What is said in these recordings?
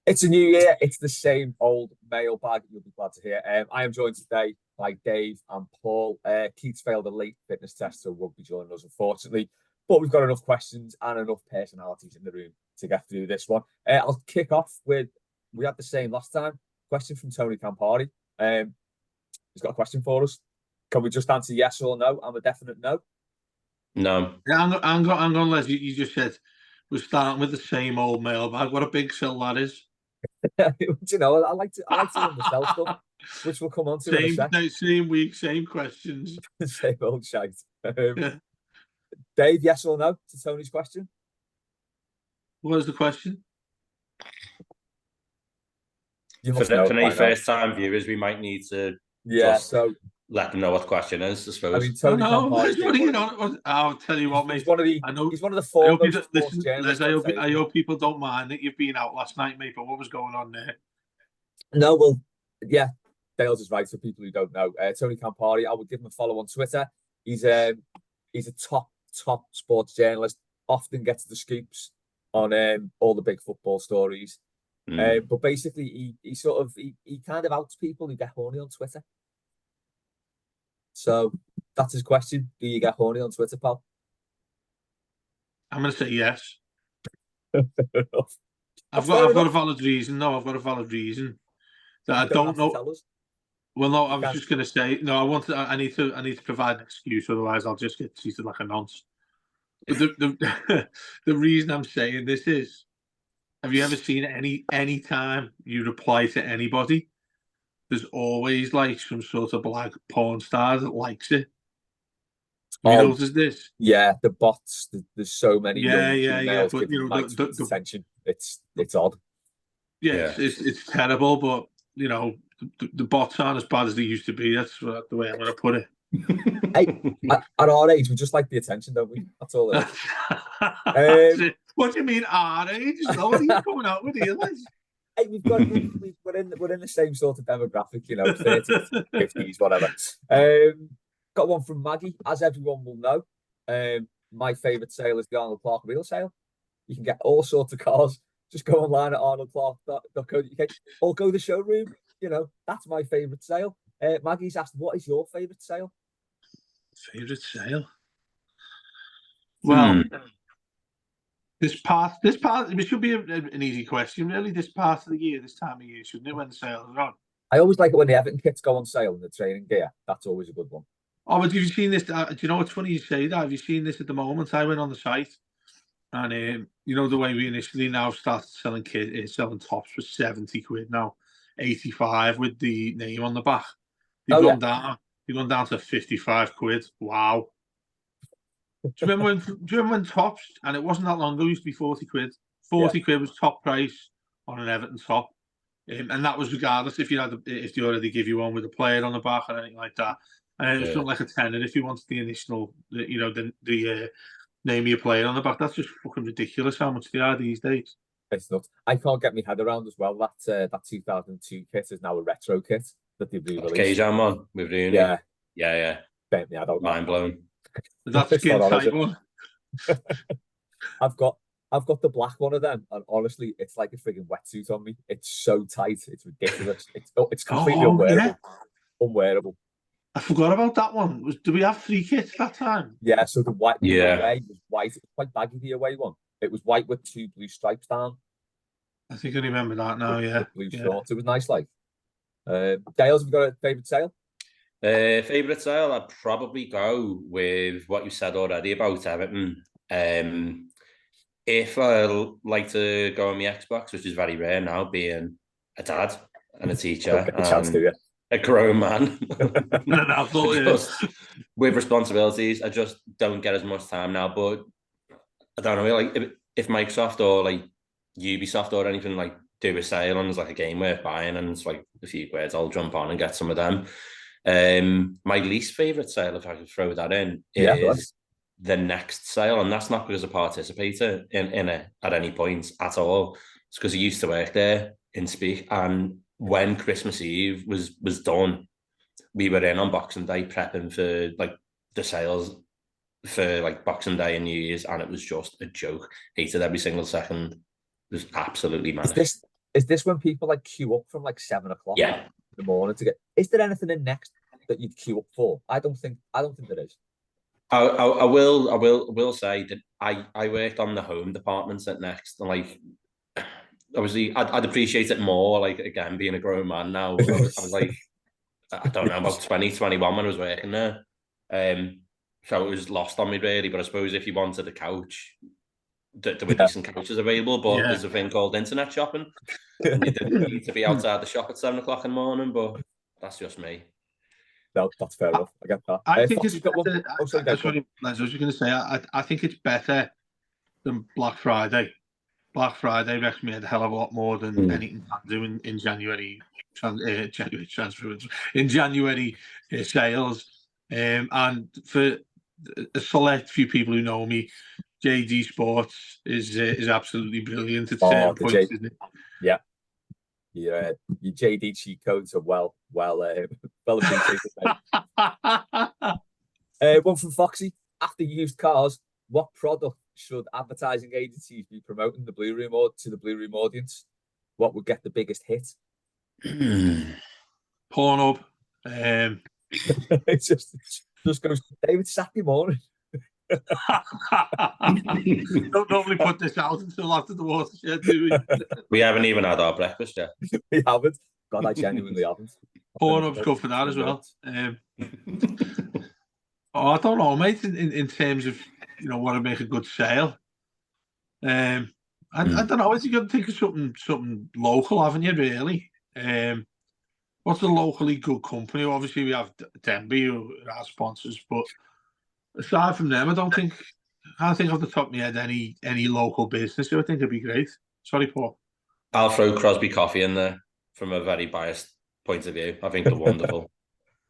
It's a new year. It's the same old mailbag. You'll be glad to hear. I am joined today by Dave and Paul. Keith's failed a late fitness test, so won't be joining us, unfortunately. But we've got enough questions and enough personalities in the room to get through this one. I'll kick off with, we had the same last time. Question from Tony Campari. He's got a question for us. Can we just answer yes or no? I'm a definite no. No. Yeah, I'm going, Les. You just said we're starting with the same old mailbag. What a big sell that is. You know, I like to run the sell stuff, which we'll come on to in a sec. Same week, same questions. Same old shite. Yeah. Dave, yes or no to Tony's question? What is the question? For any first-time viewers, we might need to so let them know what the question is, I suppose. I mean, Tony I'll tell you what, mate. He's one of the foremost sports journalists. I hope people don't mind that you've been out last night, mate, but what was going on there? No, well, yeah, Dale's is right for people who don't know. Tony Campari, I would give him a follow on Twitter. He's a top sports journalist, often gets the scoops on all the big football stories. But basically, he kind of outs people who get horny on Twitter. So that's his question. Do you get horny on Twitter, pal? I'm going to say yes. I've got a valid reason. No, I've got a valid reason that I don't know. Well, no, I was just going to say no. I need to provide an excuse, otherwise I'll just get treated like a nonce. But the reason I'm saying this is, have you ever seen any time you reply to anybody, there's always like some sort of black porn star that likes it? Have you noticed this? Yeah, the bots. There's so many. Yeah. But you know, the attention. It's odd. Yeah, it's terrible. But you know, the bots aren't as bad as they used to be. That's the way I'm going to put it. Hey, at our age, we just like the attention, don't we? That's all it is. What do you mean, our age? What are you coming out with here, Les? Hey, we're in the same sort of demographic, you know, 30s, 50s, whatever. Got one from Maggie. As everyone will know, my favourite sale is the Arnold Clark Real Sale. You can get all sorts of cars. Just go online at arnoldclark.co.uk or go to the showroom. You know, that's my favourite sale. Maggie's asked, what is your favourite sale? Favourite sale? Well, this part, it should be an easy question, really. This part of the year, this time of year, shouldn't it, when the sales are on? I always like it when the Everton kits go on sale and the training gear. That's always a good one. Oh, but have you seen this? Do you know what's funny you say that? Have you seen this at the moment? I went on the site, and you know the way we initially now started selling selling tops for 70 quid now, 85 with the name on the back. They've gone down to 55 quid. Wow. Do you remember when tops, and it wasn't that long ago, it used to be 40 quid. 40 quid was top price on an Everton top. And that was regardless if they already give you one with a player on the back or anything like that. And it was something like a tenner if you wanted the initial, the name of your player on the back. That's just fucking ridiculous how much they are these days. It's nuts. I can't get my head around as well that 2002 kit is now a retro kit that they've re-released. K-Jam one with Rooney. Yeah. Mind blown. That's the skin tight one. I've got the black one of them, and honestly, it's like a frigging wetsuit on me. It's so tight, it's ridiculous. It's completely unwearable. Yeah. Unwearable. I forgot about that one. Do we have 3 kits that time? Yeah, so the white away was white. It was quite baggy, the away one. It was white with 2 blue stripes down. I think I remember that now, blue shorts. It was nice, like. Dales, have you got a favourite sale? Favourite sale? I'd probably go with what you said already about Everton. If I like to go on my Xbox, which is very rare now, being a dad and a teacher, a grown man, with responsibilities, I just don't get as much time now. But I don't know, like if Microsoft or like Ubisoft or anything like do a sale and there's like a game worth buying and it's like a few quid, I'll jump on and get some of them. My least favourite sale, if I could throw that in, is the next sale, and that's not because I participated in it at any point at all. It's because I used to work there in Speak, and when Christmas Eve was done, we were in on Boxing Day prepping for like the sales for like Boxing Day and New Year's, and it was just a joke. Hated every single second. It was absolutely mad. Is this when people like queue up from like 7 o'clock in Yeah. the morning to get? Is there anything in next that you'd queue up for? I don't think there is. I will say that I worked on the home departments at Next, and like obviously I'd appreciate it more, like again being a grown man now. I was like, I don't know, about 20, 21 when I was working there. So it was lost on me really, but I suppose if you wanted a couch, there were decent couches available, but there's a thing called internet shopping, and you didn't need to be outside the shop at 7 o'clock in the morning, but that's just me. No, that's fair enough. I get that. I think Foxy's it's got one. better. Oh, sorry, That's what I was going to say. I think it's better than Black Friday. Black Friday wrecks me a hell of a lot more than anything can do in January. January transfers in January sales, and for a select few people who know me, JD Sports is absolutely brilliant at certain points, isn't it? Yeah. Your JD cheat codes are well appreciated. One from Foxy. After used cars, what product should advertising agencies be promoting to the Blue Room audience? What would get the biggest hit? Pornhub. It's just goes David Saturday morning. Don't normally put this out until after the watershed, do we? We haven't even had our breakfast yet. We haven't. God, I genuinely haven't. Pornhub's good for that as well. I don't know, mate. In terms of what would make a good sale. I don't know. You got to think of something local, haven't you? Really. What's a locally good company? Obviously, we have Denby, who are our sponsors, but aside from them, I can't think off the top of my head any local business who I think would be great. Sorry, Paul. I'll throw Crosby Coffee in there from a very biased point of view. I think they're wonderful.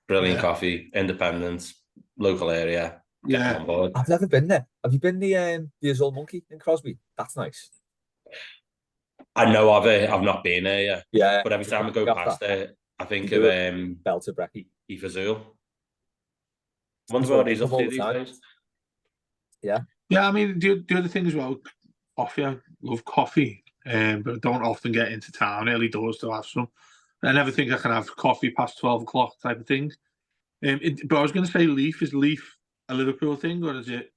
Brilliant coffee, independent, local area. Yeah. On board. I've never been there. Have you been the Azul Monkey in Crosby? That's nice. I know of it. I've not been there yet. Yeah. But every time I go past there, I think of Belter Brecky. Eve Azul. I wonder what he's up to these days. Yeah. Yeah, I mean, the other thing as well, coffee. I love coffee, but I don't often get into town early doors to have some. I never think I can have coffee past 12 o'clock type of thing. But I was going to say Leaf. Is Leaf a Liverpool thing, or is it?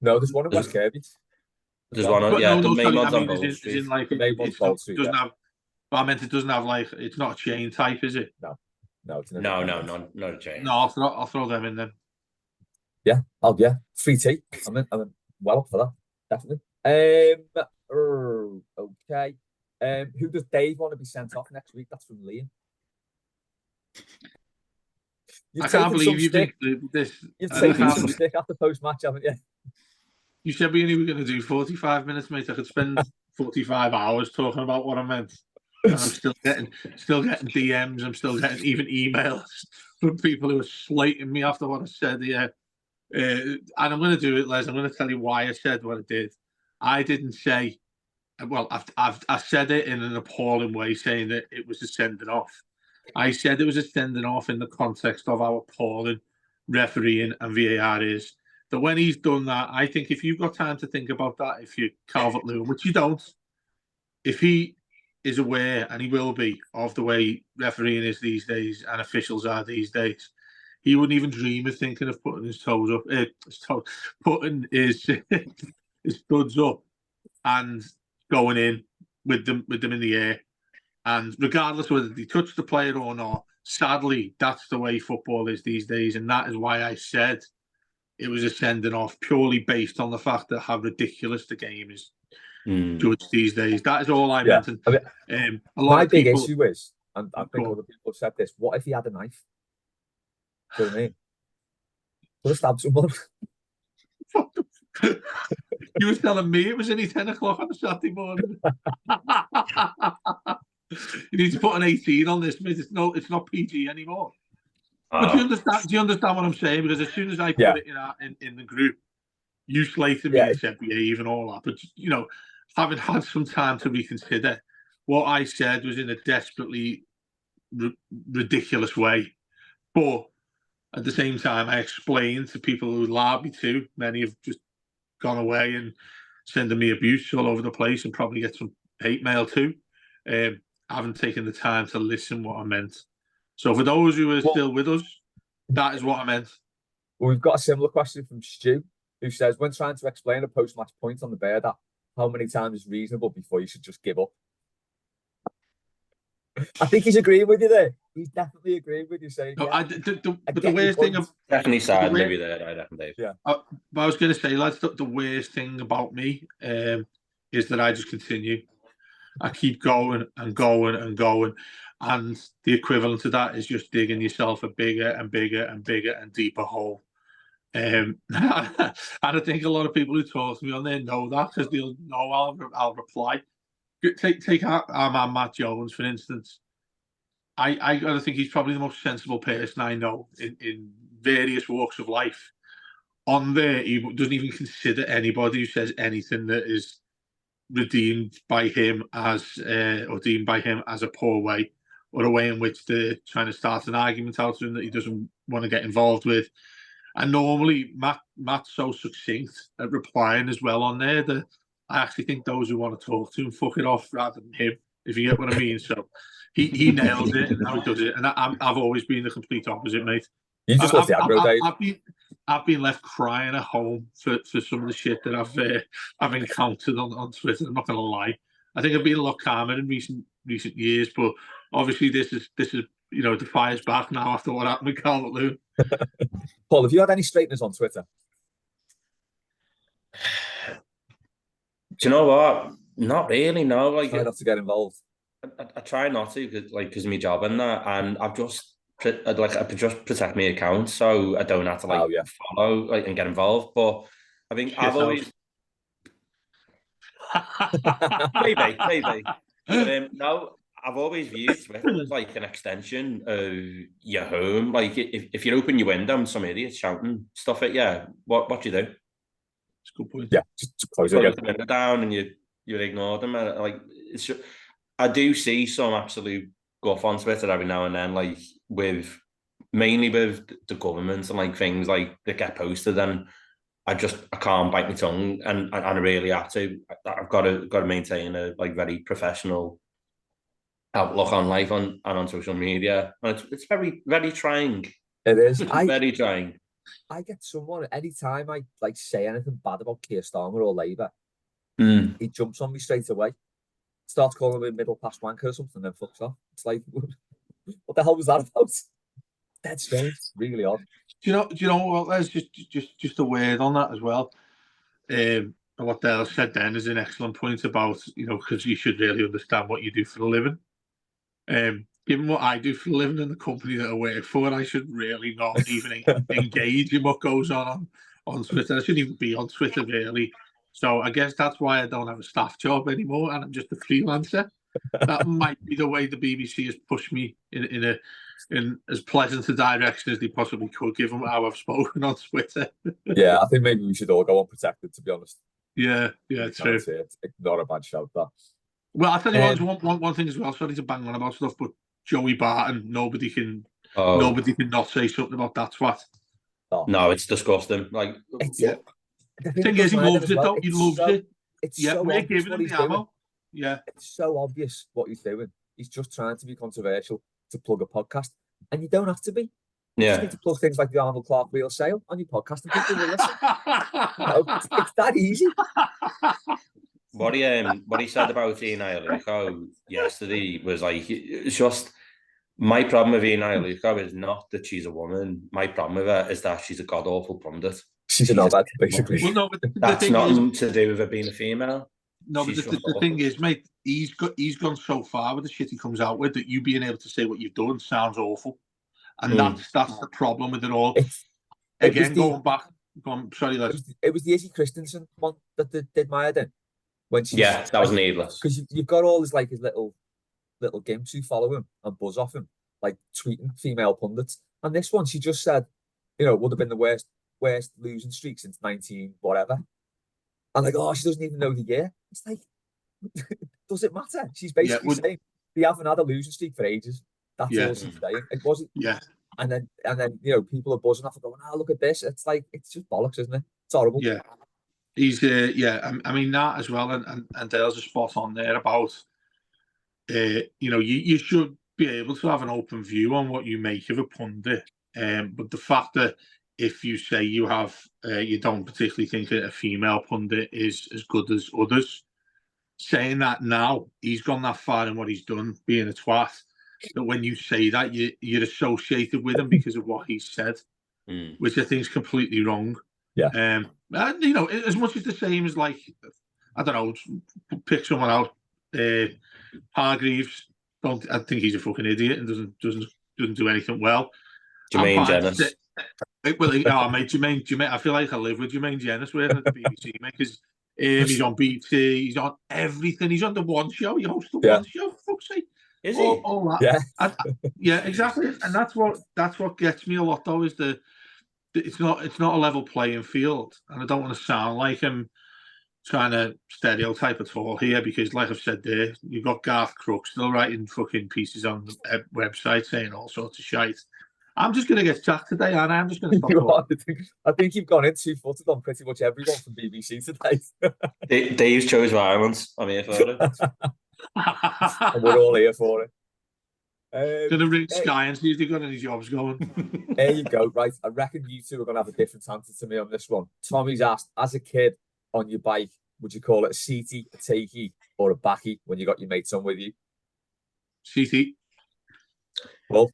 No, there's one in West Kirby. There's one, the main one's on Bold Street. Street. Like, the main one's Bold Street, doesn't have. But I meant it doesn't have like it's not a chain type, is it? No, it's not a chain. No, I'll throw them in then. Yeah, free tea. I'm well up for that, definitely. Okay. Who does Dave want to be sent off next week? That's from Liam. I can't believe you've taken some stick after post-match, haven't you? You said we only were going to do 45 minutes, mate. I could spend 45 hours talking about what I meant. And I'm still getting DMs. I'm still getting even emails from people who are slating me after what I said. Yeah, and I'm going to do it, Les. I'm going to tell you why I said what I did. I didn't say. Well, I said it in an appalling way, saying that it was a sending off. I said it was a sending off in the context of how appalling refereeing and VAR is. That when he's done that, I think if you've got time to think about that, if you're Calvert-Lewin, which you don't, if he is aware, and he will be, of the way refereeing is these days and officials are these days, he wouldn't even dream of thinking of putting his toes up, putting his studs up and going in with them in the air. And regardless whether they touch the player or not, sadly, that's the way football is these days. And that is why I said it was a sending off, purely based on the fact that how ridiculous the game is judged these days. That is all I meant. And, a lot my of people, big issue is, and I think other people have said this, what if he had a knife? Do you know what I mean? Could have stabbed someone. You were telling me it was only 10 o'clock on a Saturday morning. You need to put an 18 on this, mate. It's not PG anymore. But do you understand what I'm saying? Because as soon as I put it in the group, you slated me and said behave and all that. But having had some time to reconsider, what I said was in a desperately ridiculous way. But at the same time, I explained to people who allowed me to. Many have just gone away and sending me abuse all over the place and probably get some hate mail too. I haven't taken the time to listen what I meant. So for those who are still with us, that is what I meant. Well, we've got a similar question from Stu, who says, when trying to explain a post-match point on the Bird app, how many times is reasonable before you should just give up? I think he's agreeing with you there. He's definitely agreeing with you, saying, No, yeah, but the worst thing... Definitely sad maybe there, I definitely. Yeah. But I was going to say, lads, the worst thing about me is that I just continue. I keep going and going and going. And the equivalent to that is just digging yourself a bigger and bigger and bigger and deeper hole. And I think a lot of people who talk to me on there know that, because they'll know I'll reply. Take our man Matt Jones, for instance. I gotta think he's probably the most sensible person I know in various walks of life. On there, he doesn't even consider anybody who says anything that is redeemed by him as or deemed by him as a poor way, or a way in which they're trying to start an argument out to him that he doesn't want to get involved with. And normally Matt's so succinct at replying as well on there that I actually think those who want to talk to him fuck it off rather than him, if you get what I mean. So he nails it and how he does it, and I've always been the complete opposite, mate. You just love the aggro, Dave. I've been left crying at home for some of the shit that I've encountered on Twitter. I'm not going to lie. I think I've been a lot calmer in recent years, but obviously this is the fire's back now after what happened with Calvert-Lewin. Paul, have you had any straighteners on Twitter? Do you know what? Not really. No, like try not to get involved. I try not to because of my job and that, and I just protect my account so I don't have to follow and get involved. But I think I've always maybe. But, no, I've always viewed Twitter as like an extension of your home. Like if you open your window and some idiot's shouting stuff at you, what do you do? It's a good point. Yeah, just close the window down and you ignore them. Like I do see some absolute guff on Twitter every now and then, like mainly with the government and like things like that get posted, and I can't bite my tongue, and I really have to. I've got to maintain a like very professional outlook on life and on social media, and it's very, very trying. It is very trying. I get someone anytime I like say anything bad about Keir Starmer or Labour, he jumps on me straight away, starts calling me middle class wanker or something, then fucks off. It's like, what the hell was that about? That's strange, really odd. Do you know what? There's just a word on that as well. What Dale said then is an excellent point about, because you should really understand what you do for a living. Given what I do for a living in the company that I work for, I should really not even engage in what goes on Twitter. I shouldn't even be on Twitter, really. So I guess that's why I don't have a staff job anymore, and I'm just a freelancer. That might be the way the BBC has pushed me in as pleasant a direction as they possibly could, given how I've spoken on Twitter. Yeah, I think maybe we should all go unprotected, to be honest. Yeah, true. It's not a bad shout, that. Well, I'll tell you one thing as well. Sorry to bang on about stuff, but Joey Barton, nobody can not say something about that twat. Oh. No, it's disgusting. Like, the thing is, he loves it though. He loves it. We're giving him the ammo. Yeah, it's so obvious what he's doing. He's just trying to be controversial to plug a podcast, and you don't have to be. You just need to plug things like the Arnold Clark Wheel Sale on your podcast, and people will listen. It's that easy. What he said about Ian Ialiuco yesterday was like, it's just, my problem with Ian Ialiuco is not that she's a woman. My problem with her is that she's a god-awful pundit. She's a knobhead, basically. Well, no, but that's nothing to do with her being a female. No, but the thing is, mate, he's gone so far with the shit he comes out with that you being able to say what you've done sounds awful, and that's the problem with it all. Sorry, Les. It was the Izzy Christensen one that did my head in. That was needless. Because you've got all his little gimps who follow him and buzz off him, like tweeting female pundits. And this one, she just said, would have been the worst losing streak since 19 whatever. And like, she doesn't even know the year. It's like, does it matter? She's basically saying they haven't had a losing streak for ages. That's all she's saying. It wasn't. Yeah. And then people are buzzing off and going, look at this. It's like, it's just bollocks, isn't it? It's horrible. Yeah. He's I mean that as well, and Dale's a spot on there about you should be able to have an open view on what you make of a pundit. But the fact that if you say you don't particularly think that a female pundit is as good as others, saying that now, he's gone that far in what he's done, being a twat, that when you say that, you're associated with him because of what he said, which I think is completely wrong. Yeah. And, as much as the same as, like, I don't know, pick someone out. Hargreaves, I think he's a fucking idiot and doesn't do anything well. Jermaine Jennings. Well, mate, Jermaine, I feel like I live with Jermaine Jennings working at the BBC, mate, because he's on BT, he's on everything. He's on the One Show. He hosts the One Show. For fuck's sake. Is he? All that. Yeah. Yeah, exactly. And that's what gets me a lot though, is it's not a level playing field, and I don't want to sound like I'm trying to stereotype at all here, because, like I've said there, you've got Garth Crooks still writing fucking pieces on the website saying all sorts of shite. I'm just going to get sacked today, and I'm just going to stop talking. I think you've gone in two-footed on pretty much everyone from BBC today. Dave chose violence. I'm here for it. And we're all here for it. Going to ring Sky and see if they've got any jobs going. There you go. Right. I reckon you two are going to have a different answer to me on this one. Tommy's asked, as a kid on your bike, would you call it a seaty, a takey, or a backy when you got your mates on with you? Seaty. Well,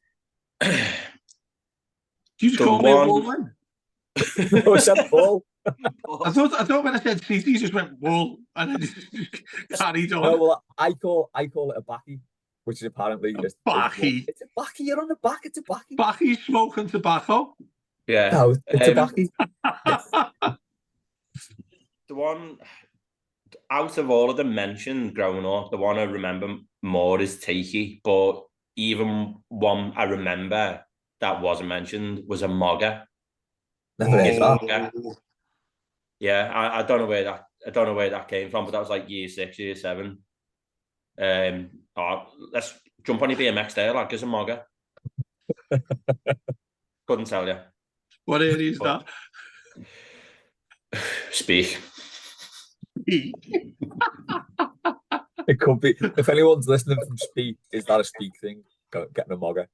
do you just call me a wool then? No, I said Paul. I thought when I said seaty, you just went wool and then just carried on. No, well, I call it a backy, which is apparently a backy. It's a backy. You're on the back. It's a backy. Backy smoking tobacco. Yeah. No, it's a backy. The one out of all of them mentioned growing up, the one I remember more is takey, but even one I remember that wasn't mentioned was a mogga. Never heard of that. Yeah, I don't know where that came from, but that was like year 6, year 7. Let's jump on your BMX there, like as a mogga. Couldn't tell you. What area is that? Speak. It could be. If anyone's listening from Speak, is that a Speak thing? Getting a mogga.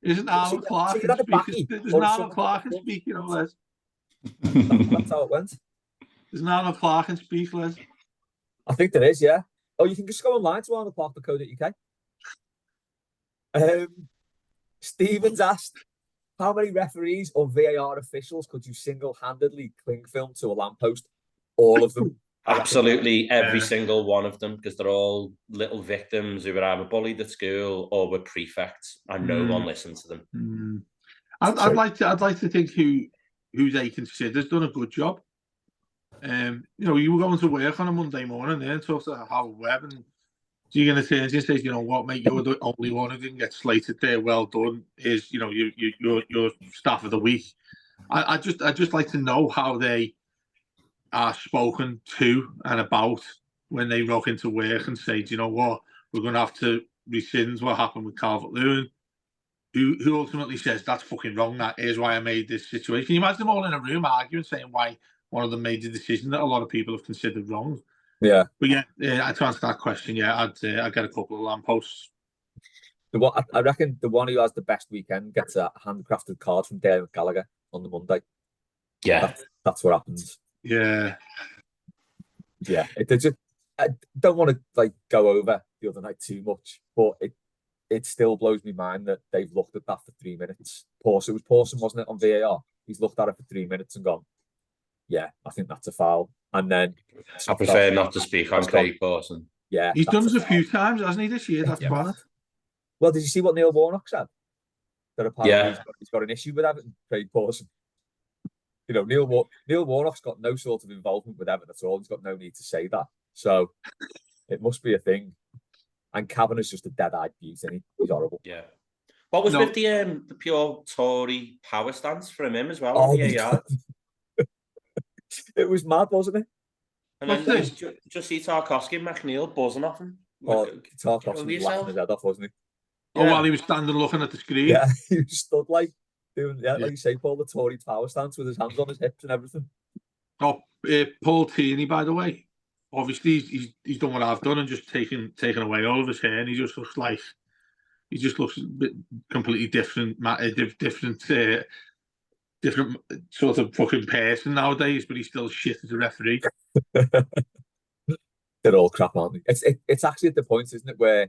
Isn't Alan Clark in Speak? There's an Alan Clark in Speak, Les. That's how it went. There's an Alan Clark in Speak, Les. I think there is, yeah. Oh, you can just go online to alanclark.co.uk. Stephen's asked, how many referees or VAR officials could you single-handedly cling film to a lamppost? All of them. Absolutely every single one of them, because they're all little victims who were either bullied at school or were prefects, and no one listened to them. I'd like to think who they consider has done a good job. You were going to work on a Monday morning there and talk to Howard Webb, and you're going to turn and say, you know what, mate, you're the only one who didn't get slated there. Well done. Is your staff of the week. I just like to know how they are spoken to and about when they rock into work and say, do you know what, we're going to have to rescind what happened with Calvert-Lewin, who ultimately says that's fucking wrong, that is why I made this situation. Can you imagine them all in a room arguing, saying why one of them made the decision that a lot of people have considered wrong? Yeah. But to answer that question, I'd get a couple of lampposts. I reckon the one who has the best weekend gets a handcrafted card from Dale Gallagher on the Monday. Yeah. That's what happens. Yeah. I don't want to go over the other night too much, but it still blows me mind that they've looked at that for 3 minutes. It was Pawson, wasn't it, on VAR? He's looked at it for 3 minutes and gone, yeah, I think that's a foul. And then I prefer not to speak on Craig Pawson. Yeah, he's done this a few times, hasn't he, this year? That's bad. Well, did you see what Neil Warnock said? That apparently he's got an issue with Everton, Craig Pawson. Neil Warnock's got no sort of involvement with Everton at all. He's got no need to say that. So it must be a thing. And Kavanagh's just a dead-eyed beauty, and he's horrible. Yeah. What was with the pure Tory power stance from him as well? Oh, it was mad, wasn't it? And then just see Tarkovsky and McNeil buzzing off him. Tarkovsky was laughing his head off, wasn't he? Oh, while he was standing looking at the screen. Yeah, he was stood doing, like you say, Paul, the Tory power stance with his hands on his hips and everything. Oh, Paul Tierney, by the way, obviously he's done what I've done and just taken away all of his hair, and he just looks a bit completely different, different sort of fucking person nowadays. But he's still shit as a referee. They're all crap, aren't they? It's actually at the point, isn't it, where,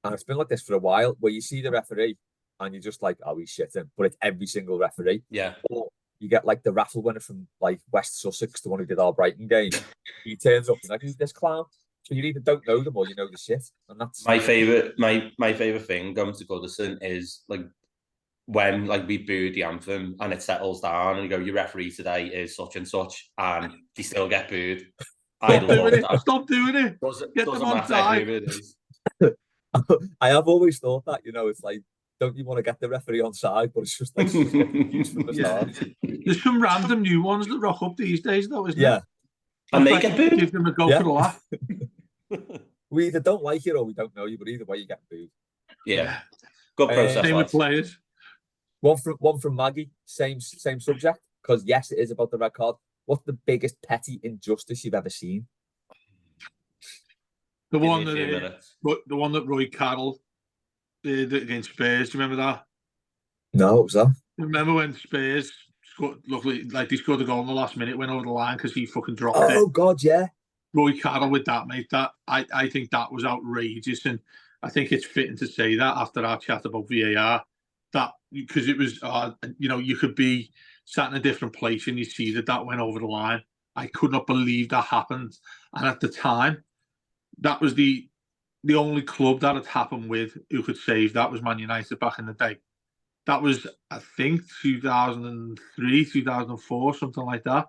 and it's been like this for a while, where you see the referee and you're just like, oh, he's shitting, but it's every single referee. Yeah. Or you get like the raffle winner from like West Sussex, the one who did our Brighton game. He turns up and like, who's this clown? So you either don't know them or you know the shit, and that's my favorite. My favorite thing going to Goodison is like when like we boo the anthem and it settles down and you go, your referee today is such and such, and they still get booed. Stop doing it. Stop doing it. Get them on side. Who it is. I have always thought that, it's like, don't you want to get the referee on side? But it's just like from the start. There's some random new ones that rock up these days, though, isn't Yeah. it? And they get booed. Give them a go for the laugh. We either don't like you or we don't know you, but either way you get booed. Yeah. Good process. Same with players. One from Maggie, same subject, because yes, it is about the red card. What's the biggest petty injustice you've ever seen? The one that Roy Carroll did against Spurs. Do you remember that? No, what was that? Remember when Spurs they scored a goal in the last minute, went over the line because he fucking dropped it. Oh God, yeah. Roy Carroll with that, mate. That I think that was outrageous, and I think it's fitting to say that after our chat about VAR, that because it was, you could be sat in a different place and you see that went over the line. I could not believe that happened, and at the time, that was the only club that had happened with who could save that was Man United back in the day. That was, I think, 2003, 2004, something like that.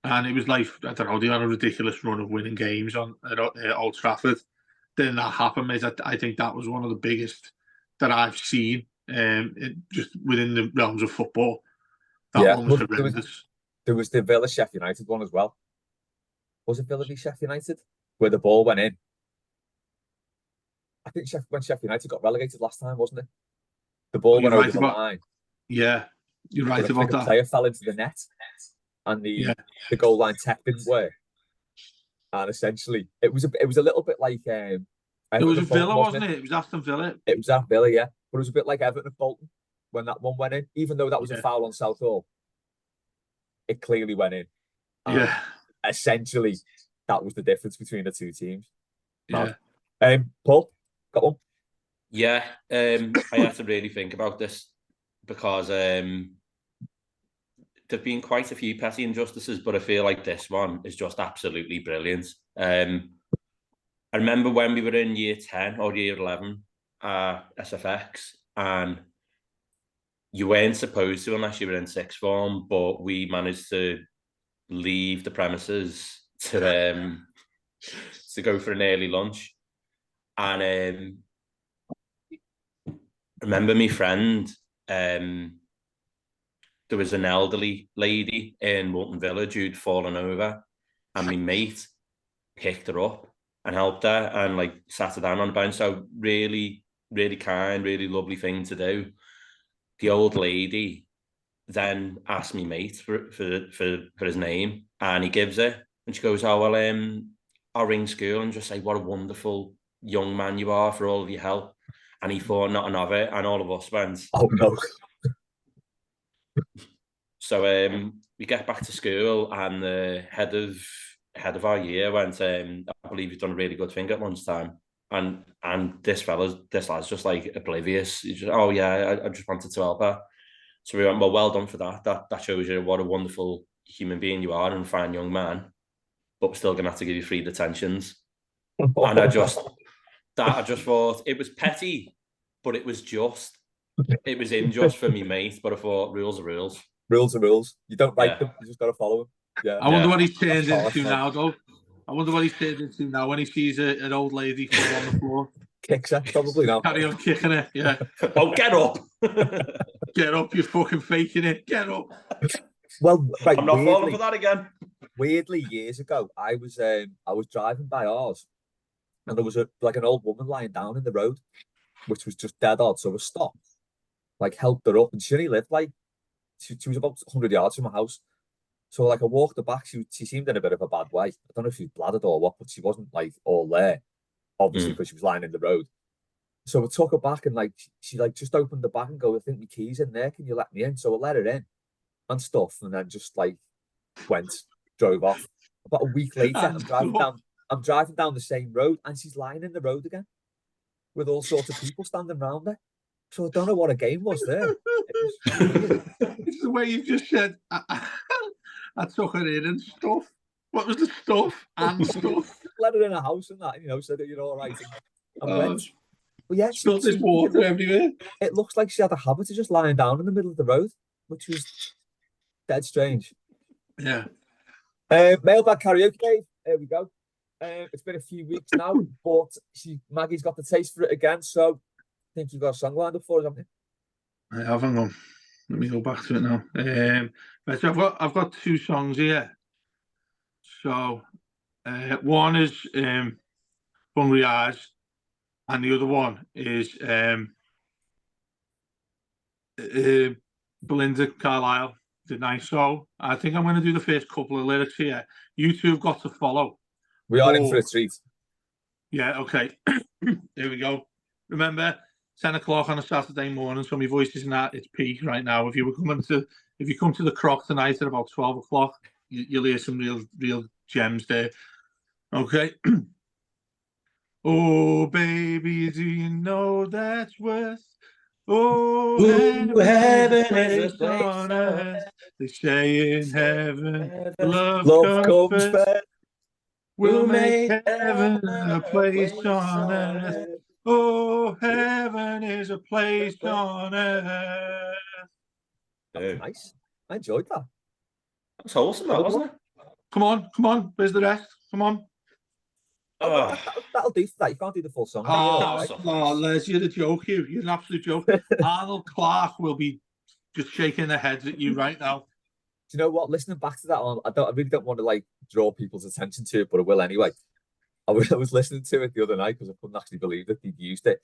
And it was like, I don't know, they had a ridiculous run of winning games at Old Trafford. Then that happened, mate. I think that was one of the biggest that I've seen just within the realms of football. That one was horrendous. There was the Villa Sheffield United one as well. Was it Villa v Sheffield United? Where the ball went in. I think when Sheffield United got relegated last time, wasn't it? The ball went over the line. Yeah, you're right about that. The player fell into the net, and the goal line tech didn't work. And essentially, it was a little bit like it was Villa, wasn't it? It was Aston Villa. It was at Villa, yeah. But it was a bit like Everton at Bolton when that one went in. Even though that was a foul on Southall, it clearly went in. And essentially, that was the difference between the two teams. Yeah. Paul, got one? Yeah, I have to really think about this because there've been quite a few petty injustices, but I feel like this one is just absolutely brilliant. I remember when we were in year 10 or year 11 SFX, and you weren't supposed to unless you were in sixth form, but we managed to leave the premises to go for an early lunch. And remember my friend, there was an elderly lady in Walton Village who'd fallen over, and my mate picked her up and helped her and like sat her down on the bench. So really, really kind, really lovely thing to do. The old lady then asked me mate for his name, and he gives it, and she goes, "Oh well, I'll ring school and just say what a wonderful young man you are for all of your help." And he thought nothing of it, and all of us went, "Oh no." So we get back to school, and the head of our year went, "I believe you've done a really good thing at lunchtime." And this lad's just like oblivious. He's just, "Oh yeah, I just wanted to help her." So we went, "Well done for that. That shows you what a wonderful human being you are and a fine young man. But we're still gonna have to give you free detentions." And I just thought it was petty, but it was just. It was in just for me, mate. But I thought rules are rules. Rules are rules. You don't like them, you just got to follow them. Yeah. I wonder what he's turned into now, though. I wonder what he's turned into now when he sees an old lady fall on the floor. Kicks her, probably now. Carry on kicking her, yeah. Oh, get up. Get up, you're fucking faking it. Get up. Well, right, I'm not falling for that again. Weirdly, years ago, I was driving by ours, and there was an old woman lying down in the road, which was just dead odd. So I stopped, like helped her up, and she only lived like she was about 100 yards from my house. So like I walked her back. She seemed in a bit of a bad way. I don't know if she was bladdered or what, but she wasn't like all there, obviously, because she was lying in the road. So I took her back and like she like just opened the back and go, I think my key's in there. Can you let me in? So I let her in and stuff, and then just like drove off. About a week later, I'm driving down the same road, and she's lying in the road again with all sorts of people standing around her. So I don't know what a game was there. It was weird. It's the way you just said. I took her in and stuff. What was the stuff and stuff? Let her in a house and that, said that you're all right. And went. But yeah, spilled this water everywhere. It looks like she had a habit of just lying down in the middle of the road, which was dead strange. Yeah. Mailbag karaoke, Dave. There we go. It's been a few weeks now, but Maggie's got the taste for it again. So I think you've got a song lined up for us, haven't you? I haven't gone. Let me go back to it now. Right, so I've got two songs here. So one is Hungry Eyes, and the other one is Belinda Carlisle, Did Nice. So I think I'm going to do the first couple of lyrics here. You two have got to follow. We are in for a treat. Yeah, okay. Here we go. Remember, 10 o'clock on a Saturday morning, so my voice isn't at its peak right now. If you come to the Croc tonight at about 12 o'clock, you'll hear some real gems there. Okay. Oh, baby, do you know that's worth? Oh, heaven is a place on earth. They say in heaven, love comes first. We'll make heaven a place on earth. Oh, heaven is a place on earth. That's nice. I enjoyed that. That's wholesome, wasn't it? Come on. Where's the rest? Come on. That'll do for that. You can't do the full song. Les, you're a joke. You're an absolute joke. Arnold Clark will be just shaking their heads at you right now. Do you know what? Listening back to that, I really don't want to like draw people's attention to it, but I will anyway. I was listening to it the other night because I couldn't actually believe that they'd used it.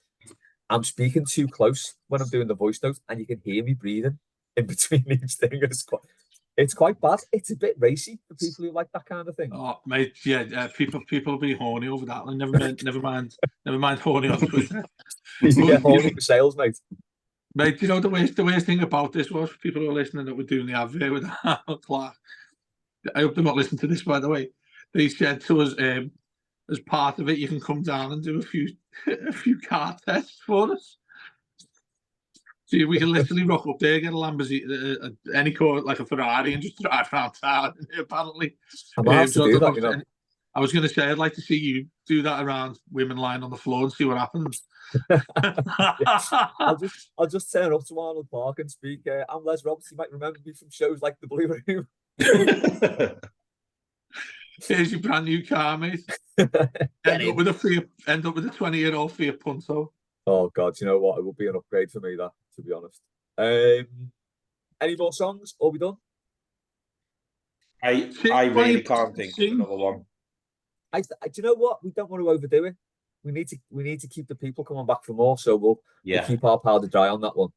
I'm speaking too close when I'm doing the voice notes, and you can hear me breathing in between each thing. It's quite bad. It's a bit racy for people who like that kind of thing. Oh, mate, yeah. People will be horny over that. Like, never mind horny on Twitter. Yeah, horny for sales, mate. Mate, you know the worst thing about this was for people who are listening that we're doing the advert with Arnold Clark. I hope they're not listening to this, by the way. They said to us, as part of it, you can come down and do a few car tests for us. So we can literally rock up there, get a Lamborghini, any car, like a Ferrari, and just drive around town. Apparently, I might have to do that, you know. I was going to say I'd like to see you do that around women lying on the floor and see what happens. I'll just turn up to Arnold Park and speak. I'm Les Roberts. You might remember me from shows like The Blue Room. Here's your brand new car, mate. End up with a 20-year-old Fiat Punto. Oh God, you know what? It will be an upgrade for me, that, to be honest. Any more songs? Or are we done? I really can't think of another one. Do you know what? We don't want to overdo it. We need to keep the people coming back for more, so we'll keep our powder dry on that one.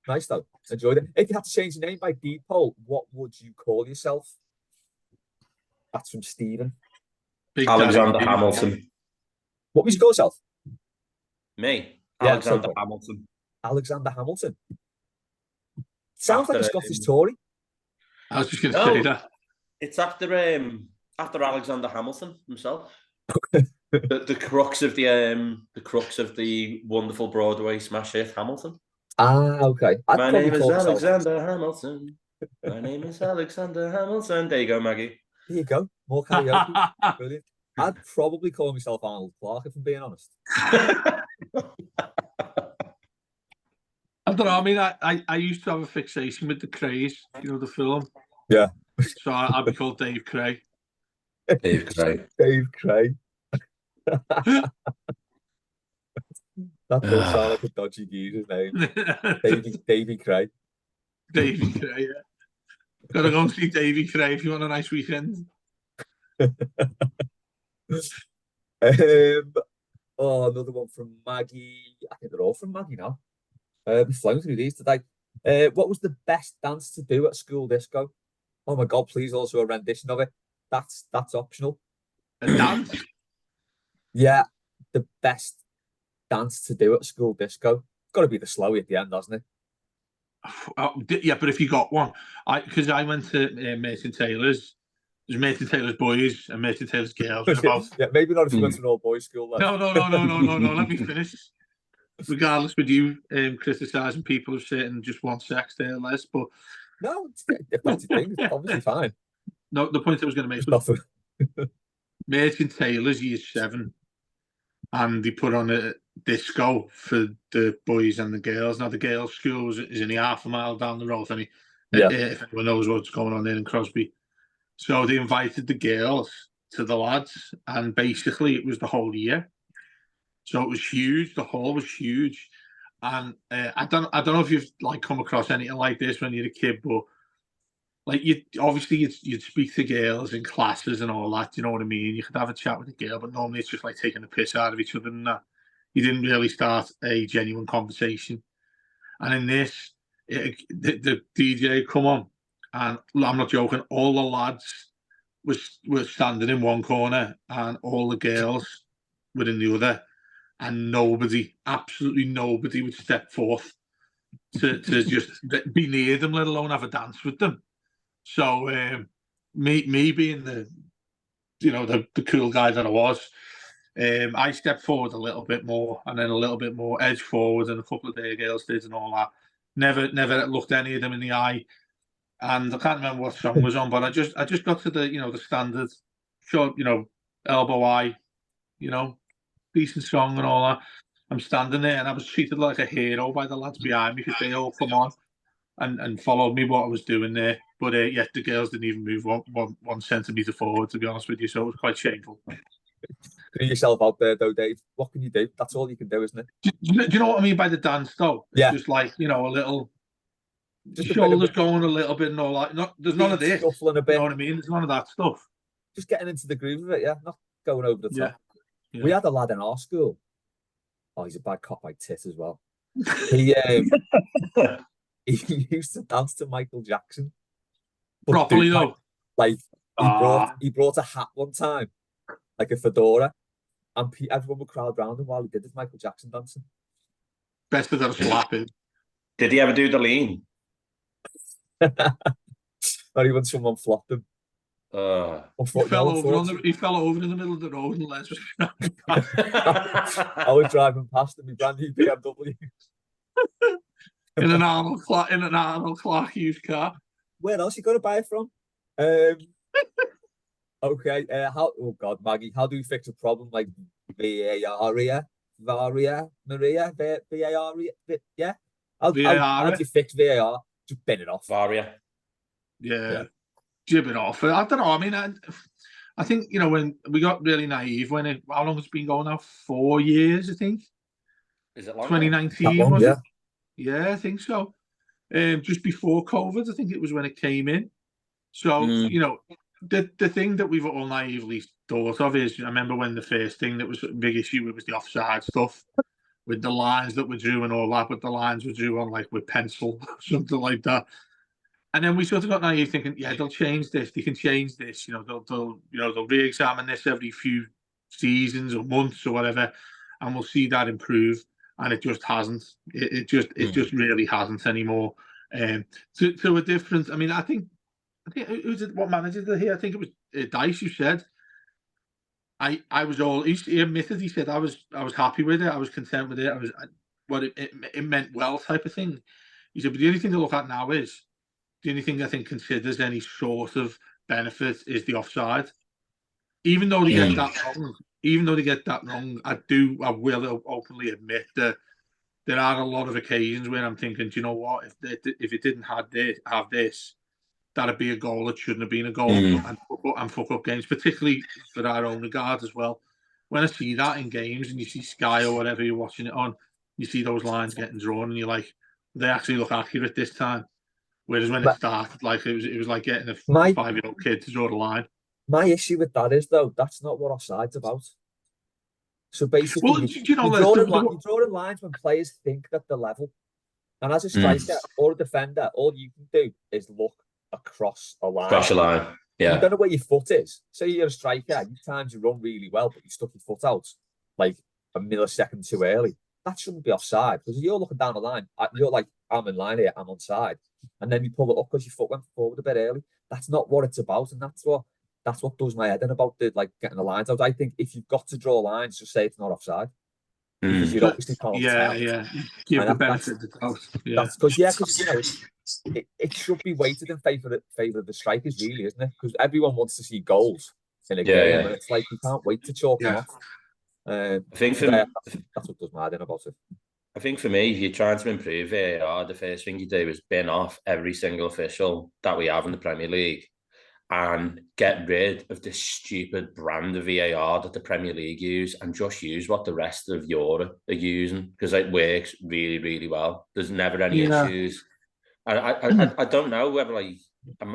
Nice though. Enjoyed it. If you had to change your name by deed poll, what would you call yourself? That's from Stephen. Alexander Hamilton. What would you call yourself? Me? Alexander Hamilton. Alexander Hamilton. Sounds like a Scottish Tory. I was just going to say that. It's after Alexander Hamilton himself. the crux of the wonderful Broadway smash hit Hamilton. Ah, okay. My name is Alexander Hamilton. My name is Alexander Hamilton. There you go, Maggie. There you go. More karaoke. Brilliant. I'd probably call myself Arnold Clark, if I'm being honest. I don't know. I mean, I used to have a fixation with the Krays, you know, the film. Yeah. So I'd be called Dave Cray. Dave Cray. Dave Cray. That does sound like a dodgy geezer's name. Davy Cray. Davy Cray, yeah. Gotta go and see Davy Cray if you want a nice weekend. Another one from Maggie. I think they're all from Maggie now. We've flown through these today. What was the best dance to do at school disco? Oh my God, please also a rendition of it. That's optional. A dance? Yeah, the best dance to do at school disco. Got to be the slowy at the end, hasn't it? Yeah, but if you got one, because I went to Mason Taylor's. There's Mason Taylor's boys and Mason Taylor's girls. Yeah, maybe not if you went to an all-boys school. Then. No. Let me finish. Regardless, with you criticising people of certain just one sex there, Les, but no, if that's the thing, it's obviously fine. No, the point I was going to make was Mason Taylor's year 7, and they put on a disco for the boys and the girls. Now the girls' school is only half a mile down the road. If anyone knows what's going on there in Crosby, so they invited the girls to the lads, and basically it was the whole year. So it was huge. The hall was huge, and I don't know if you've like come across anything like this when you're a kid, but like you'd speak to girls in classes and all that. You know what I mean? You could have a chat with a girl, but normally it's just like taking the piss out of each other, and that you didn't really start a genuine conversation. And in this, the DJ come on, and I'm not joking. All the lads were standing in one corner, and all the girls were in the other. And absolutely nobody would step forth to just be near them, let alone have a dance with them. So me being the cool guy that I was, I stepped forward a little bit more, and then a little bit more edge forward, and a couple of their girls did and all that. Never looked any of them in the eye, and I can't remember what song was on, but I just got to the standard short, elbow eye, decent song and all that. I'm standing there, and I was treated like a hero by the lads behind me, because they all come on and followed me what I was doing there. But yeah, the girls didn't even move one centimetre forward, to be honest with you, so it was quite shameful. Put yourself out there, though, Dave. What can you do? That's all you can do, isn't it? Do you know what I mean by the dance, though? It's just like, a little... Just shoulders going a little bit and all that. There's none of this. Shuffling a bit. You know what I mean? There's none of that stuff. Just getting into the groove of it, yeah. Not going over the top. Yeah. We had a lad in our school. Oh, he's a bad cop by tit as well. He he used to dance to Michael Jackson. Properly, though. Like he brought a hat one time, like a fedora, and everyone would crowd around him while he did his Michael Jackson dancing. Best of them slapping. Did he ever do the lean? Not even someone flopped him. He fell over in the middle of the road, and Les was I was driving past him, my brand new BMW. in an Arnold Clark used car. Where else you got to buy it from? Okay. Oh God, Maggie, how do we fix a problem like VAR? Yeah. How do you fix VAR? Just bin it off. Varia. Yeah. Jib it off. I don't know. I mean, I think, when we got really naive, how long has it been going now? 4 years, I think. Is it long? 2019, was it? Yeah, I think so. Just before COVID, I think it was when it came in. So, the thing that we've all naively thought of is, I remember when the first thing that was a big issue was the offside stuff, with the lines that were drew and all that, but the lines were drew on like with pencil, something like that. And then we sort of got naive thinking, yeah, they'll change this. They can change this. They'll re-examine this every few seasons or months or whatever, and we'll see that improve. And it just hasn't. It just really hasn't anymore. To a different. I mean, I think what manager did he? I think it was Dice who said. I was all. He admitted. He said I was happy with it. I was content with it. It meant well type of thing. He said, but the only thing to look at now is. The only thing I think considers any sort of benefit is the offside. Even though they get that wrong, I will openly admit that there are a lot of occasions where I'm thinking, do you know what? If it didn't have this, that'd be a goal that shouldn't have been a goal, and fuck up games, particularly for our own regard as well. When I see that in games, and you see Sky or whatever you're watching it on, you see those lines getting drawn, and you're like, they actually look accurate this time. Whereas when it started, like it was like getting a 5-year-old kid to draw the line. My issue with that is, though, that's not what offside's about. So basically, you're drawing lines when players think that they're level. And as a striker or a defender, all you can do is look across a line. Cross a line. You Yeah. don't know where your foot is. Say you're a striker, you times you run really well, but you stuck your foot out like a millisecond too early. That shouldn't be offside, because you're looking down the line. You're like, I'm in line here, I'm onside. And then you pull it up because your foot went forward a bit early. That's not what it's about. And that's what does my head in about the getting the lines out. I think if you've got to draw lines, just say it's not offside. Because you obviously can't tell. Yeah. Give the benefit of the doubt. Yeah. That's because it should be weighted in favour of the strikers, really, isn't it? Because everyone wants to see goals in a game, and it's like we can't wait to chalk them off. I think that's what does my head in about it. I think for me, if you're trying to improve VAR, the first thing you do is bin off every single official that we have in the Premier League and get rid of this stupid brand of VAR that the Premier League use, and just use what the rest of Europe are using, because it works really, really well. There's never any issues. And I don't know whether I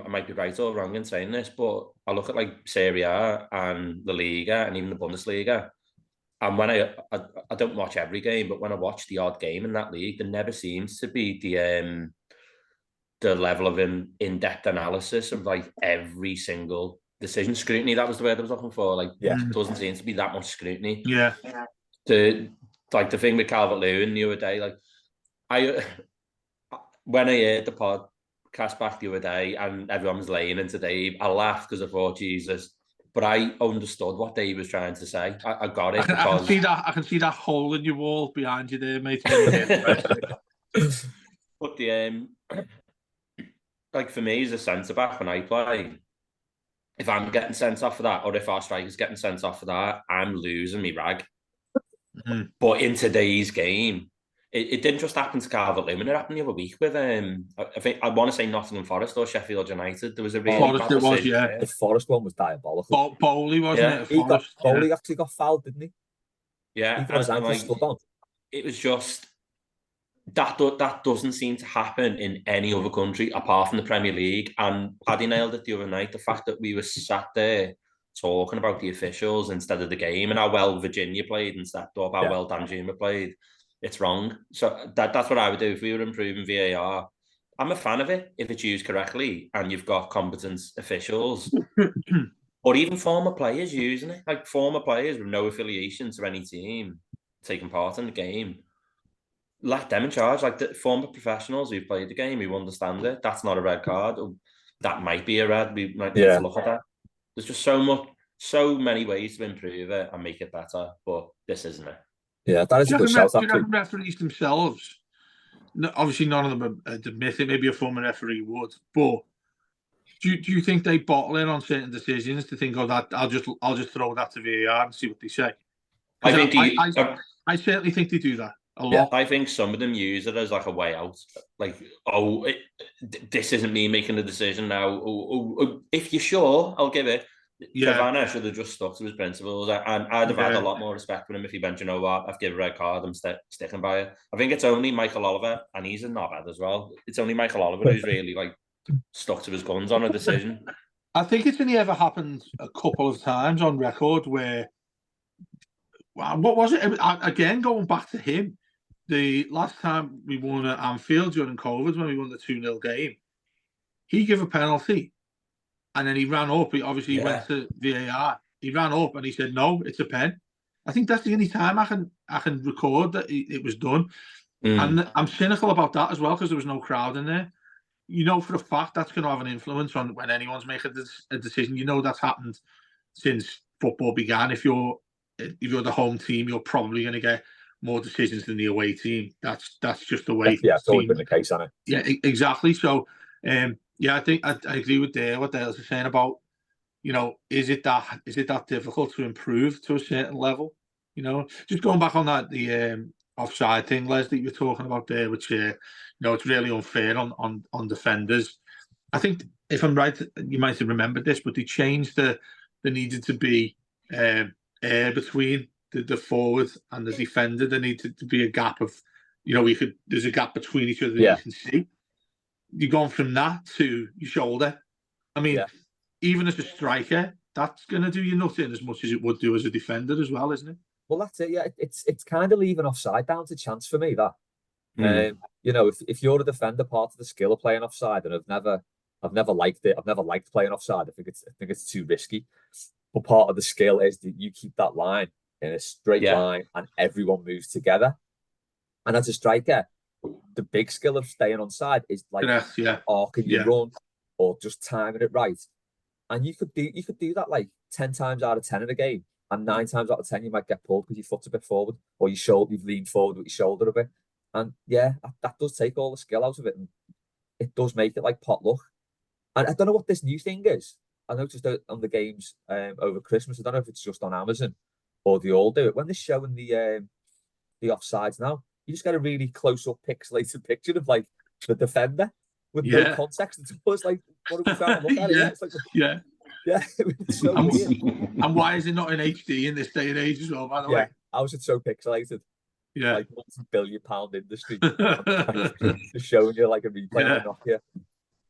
might be right or wrong in saying this, but I look at Serie A and La Liga and even the Bundesliga. And when I don't watch every game, but when I watch the odd game in that league, there never seems to be the level of in-depth analysis of every single decision. Scrutiny, that was the word I was looking for. It doesn't seem to be that much scrutiny. Yeah. The thing with Calvert-Lewin the other day, when I heard the podcast back the other day and everyone was laying into Dave, I laughed because I thought, Jesus. But I understood what Dave was trying to say. I got it. I can see that hole in your wall behind you there, mate. But for me as a centre back, when I play, if I'm getting sent off for that, or if our striker's getting sent off for that, I'm losing me rag. Mm-hmm. But in today's game, it didn't just happen to Calvert-Lewin. It happened the other week with I want to say Nottingham Forest or Sheffield United. There was a really bad decision. The Forest one was diabolical. Bowley, wasn't it? Bowley actually got fouled, didn't he? Yeah, he got his ankle stood on. It was just that doesn't seem to happen in any other country apart from the Premier League. And Paddy nailed it the other night. The fact that we were sat there talking about the officials instead of the game, and how well Virginia played and stepped up, how well Danjuma played. It's wrong. So that's what I would do if we were improving VAR. I'm a fan of it if it's used correctly and you've got competent officials. Or even former players using it, former players with no affiliation to any team taking part in the game. Let them in charge, the former professionals who've played the game, who understand it. That's not a red card. That might be a red. We might need to look at that. There's just so many ways to improve it and make it better, but this isn't it. Yeah, that is a good shout. Do you reckon referees themselves? No, obviously, none of them admit it. Maybe a former referee would, but do you think they bottle in on certain decisions to think, that I'll just throw that to VAR and see what they say? I certainly think they do that a lot. Yeah, I think some of them use it as a way out. This isn't me making the decision now. If you're sure, I'll give it. Cavani should have just stuck to his principles, and I'd have had a lot more respect for him if he went, you know what, I've given a red card, I'm sticking by it. I think it's only Michael Oliver, and he's a knobhead as well. It's only Michael Oliver who's really stuck to his guns on a decision. I think it's only ever happened a couple of times on record where, what was it? Again, going back to him, the last time we won at Anfield during COVID, when we won the 2-0 game, he gave a penalty. And then he ran up. He obviously went to VAR. He ran up and he said, "No, it's a pen." I think that's the only time I can record that it was done. And I'm cynical about that as well because there was no crowd in there. You know for a fact that's going to have an influence on when anyone's making a decision. You know that's happened since football began. If you're the home team, you're probably going to get more decisions than the away team. That's just the way. Yeah, it's always been the case, hasn't it? Yeah, exactly. So. I think I agree with what Dale's saying about, is it that difficult to improve to a certain level? Just going back on that, the offside thing, Les, that you were talking about there, which, it's really unfair on defenders. I think, if I'm right, you might have remembered this, but they changed there needed to be air between the forward and the defender. There needed to be a gap of, there's a gap between each other that you can see. You've gone from that to your shoulder. I mean, even as a striker, that's going to do you nothing as much as it would do as a defender as well, isn't it? Well, that's it. Yeah, it's kind of leaving offside down to chance for me. That if you're a defender, part of the skill of playing offside, and I've I've never liked it. I've never liked playing offside. I think it's too risky. But part of the skill is that you keep that line in a straight line and everyone moves together. And as a striker, the big skill of staying on side is like arcing your run or just timing it right. And you could do that like 10 times out of 10 in a game. And 9 times out of 10, you might get pulled because your foot's a bit forward or you've leaned forward with your shoulder a bit. And that does take all the skill out of it. And it does make it like potluck. And I don't know what this new thing is. I noticed on the games over Christmas. I don't know if it's just on Amazon or they all do it. When they're showing the offsides now, you just get a really close-up pixelated picture of like the defender with no context. It's like, what are we trying to look at? Yeah. It's like, yeah. It's so weird. And why is it not in HD in this day and age as well, by the way? How is it so pixelated? Yeah. Like multi-billion-pound industry. Just showing you like a replay on the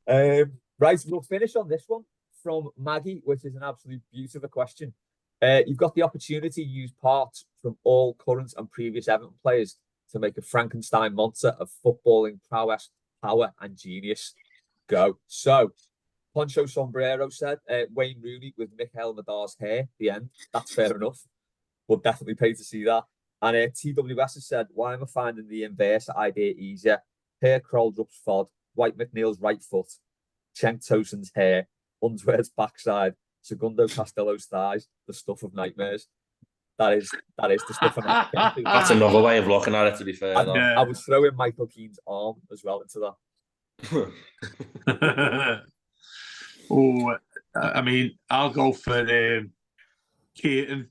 Nokia. Right, we'll finish on this one from Maggie, which is an absolute beauty of a question. You've got the opportunity to use parts from all current and previous Everton players to make a Frankenstein monster of footballing prowess, power, and genius. Go. So, Poncho Sombrero said Wayne Rooney with Mikel Madar's hair. The end. That's fair enough. We'll definitely pay to see that. And TWS has said, why am I finding the inverse idea easier? Hair Kroldrup's fod, White McNeil's right foot, Cenk Tosun's hair, Unsworth's backside, Segundo Castello's thighs, the stuff of nightmares. That is the stuff of nightmares. That's another way of looking at it, to be fair. I was throwing Michael Keane's arm as well into that. I mean, I'll go for Keaton,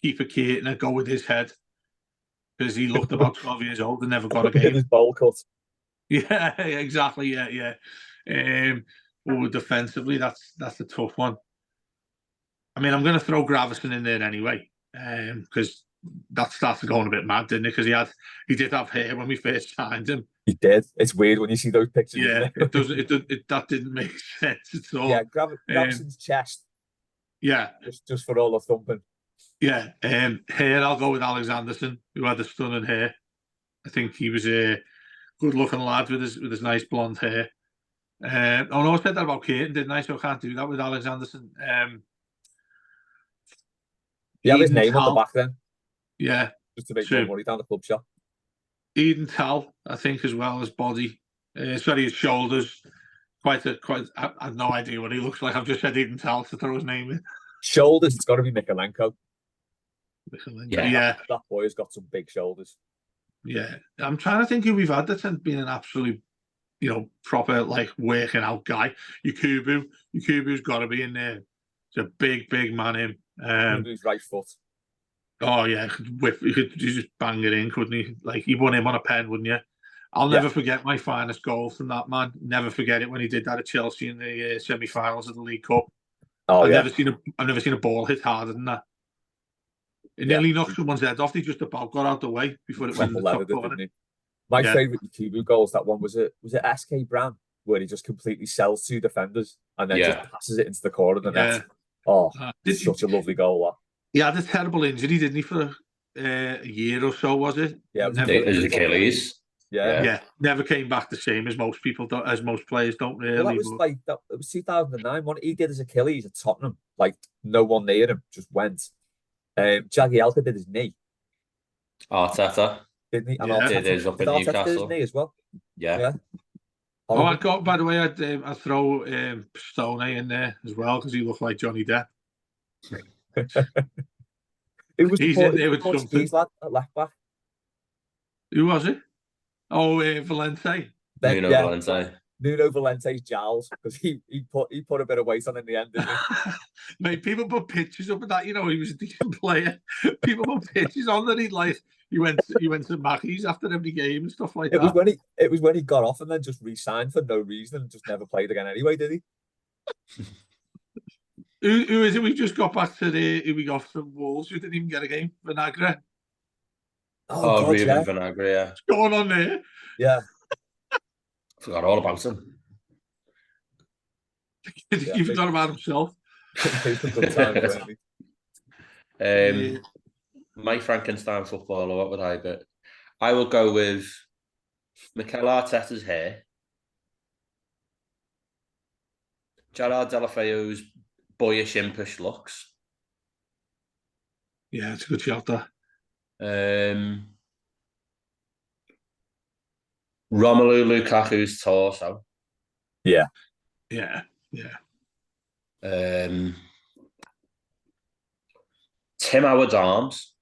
keeper Keaton, and go with his head because he looked about 12 years old and never got a game. His bowl cut. Yeah, exactly. Yeah. Defensively, that's a tough one. I mean, I'm going to throw Gravison in there anyway, because that started going a bit mad, didn't it? Because he did have hair when we first signed him. He did. It's weird when you see those pictures. Yeah, it doesn't. That didn't make sense at all. Yeah, Gravison's chest. Yeah, just for all the thumping. Yeah, hair. I'll go with Alexanderson, who had the stunning hair. I think he was a good-looking lad with his nice blonde hair. I said that about Keaton, didn't I? So I can't do that with Alexanderson. You have his name on the back then. Yeah. Just to make more money down the club shop. Eden Tal, I think, as well as body. His shoulders. I have no idea what he looks like. I've just said Eden Tal to throw his name in. Shoulders, it's got to be Mikalenko. Yeah. That boy has got some big shoulders. Yeah. I'm trying to think who we've had that's been an absolute, proper, working out guy. Yakubu's got to be in there. It's a big, big man, him. His right foot. Oh, yeah. He could just bang it in, couldn't he? He won him on a pen, wouldn't you? I'll never forget my finest goal from that man. Never forget it when he did that at Chelsea in the semi-finals of the League Cup. Oh, I've never seen a ball hit harder than that. It nearly knocked someone's head off. He just about got out the way before it went in the top corner. My favourite Yakubu goal was that one. Was it SK Brown where he just completely sells 2 defenders and then just passes it into the corner of the net? Oh, such a lovely goal. That. He had a terrible injury, didn't he, for a year or so? Was it? Yeah, it was his Achilles. Yeah, never came back the same as most players don't really. Well, it was 2009. What he did his Achilles at Tottenham, no one near him, just went. Jagielka did his knee. Arteta, didn't he? And did his up in Newcastle. Did his knee as well. Yeah. I got. By the way, I throw Stone in there as well because he looked like Johnny Depp. It was he's in there with something. Lad at left back. Who was it? Oh, Valente. Valente. Nuno Valente's jowls because he put a bit of weight on in the end, didn't he? Mate, people put pictures up of that. He was a decent player. People put pictures on that he went to Mackey's after every game and stuff like that. It was when he got off and then just re-signed for no reason and just never played again anyway, did he? Who is it? We just got back to who we got from Wolves who didn't even get a game. Vinagre. Ruben Vinagre, yeah. What's going on there? Yeah. Forgot all about him. He forgot about himself. My Frankenstein footballer, what would I be? I will go with Mikel Arteta's hair. Gerard Deulofeu's boyish, impish looks. Yeah, it's a good shout there. Romelu Lukaku's torso. Yeah. Yeah, yeah. Tim Howard's arms.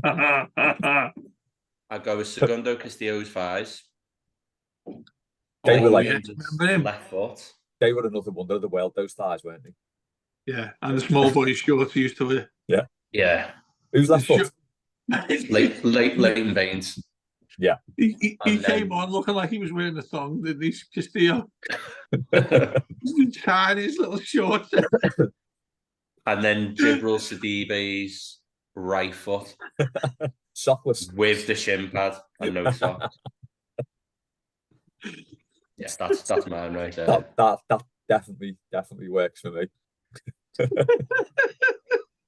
I go with Segundo Castillo's thighs. They were like remember him? Left foot. They were another wonder of the world, those thighs, weren't they? Yeah, and the small boy shorts he used to wear. Yeah. Yeah. Who's left foot? Leighton Baines. Yeah. He came on looking like he was wearing a thong, didn't he, Castillo? Tiny little shorts. And then Jibril Sidibe's right foot. Sockless. With the shin pad and no socks. Yes, that's mine right there. That definitely works for me.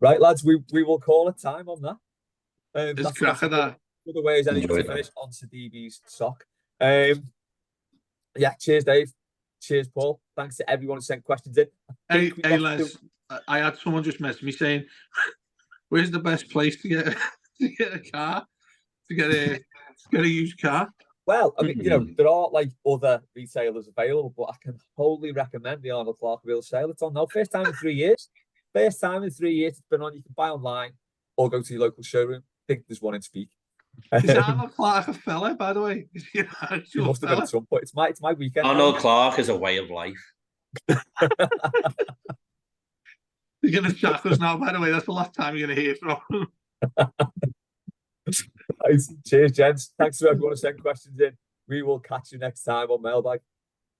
Right, lads, we will call it time on that. There's crack of that. Other way as any to finish on Sidibe's sock. Yeah, cheers, Dave. Cheers, Paul. Thanks to everyone who sent questions in. Hey, Les, I had someone just message me saying, "Where's the best place to get a car, to get a used car?" Well, I mean, you know, there are like other retailers available, but I can wholly recommend the Arnold Clark Real Sale. It's on now. First time in 3 years. First time in 3 years it's been on. You can buy online or go to your local showroom. I think there's one in Speak. Is Arnold Clark a fella, by the way? He must have been at some point. It's my weekend. Arnold Clark is a way of life. You're going to sack us now, by the way. That's the last time you're going to hear from him. Cheers, gents. Thanks to everyone who sent questions in. We will catch you next time on Mailbag.